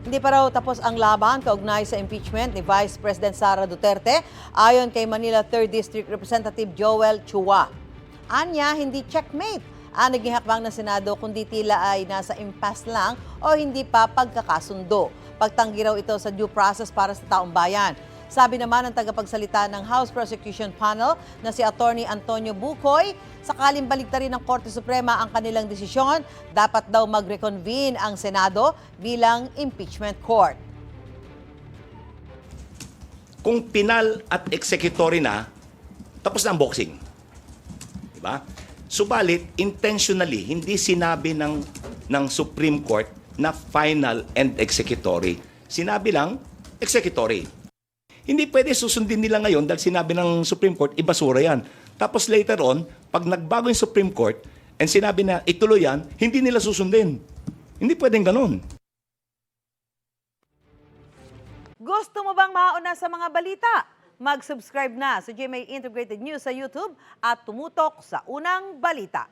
Hindi pa raw tapos ang laban kaugnay sa impeachment ni Vice President Sara Duterte ayon kay Manila 3rd District Representative Joel Chua. Anya, hindi checkmate ang naging hakbang ng Senado kundi tila ay nasa impasse lang o hindi pa pagkakasundo. Pagtanggi raw ito sa due process para sa taong bayan. Sabi naman ng tagapagsalita ng House Prosecution Panel na si Attorney Antonio Bucoy, sakaling baliktarin ng Korte Suprema ang kanilang desisyon, dapat daw mag-reconvene ang Senado bilang impeachment court. Kung pinal at executory na, tapos na ang boxing. Diba? Subalit, intentionally, hindi sinabi ng Supreme Court na final and executory. Sinabi lang, executory. Hindi pwede susundin nila ngayon dahil sinabi ng Supreme Court, ibasura yan. Tapos later on, pag nagbago yung Supreme Court and sinabi na ituloy yan, hindi nila susundin. Hindi pwedeng ganun. Gusto mo bang mauna sa mga balita? Mag-subscribe na sa GMA Integrated News sa YouTube at tumutok sa unang balita.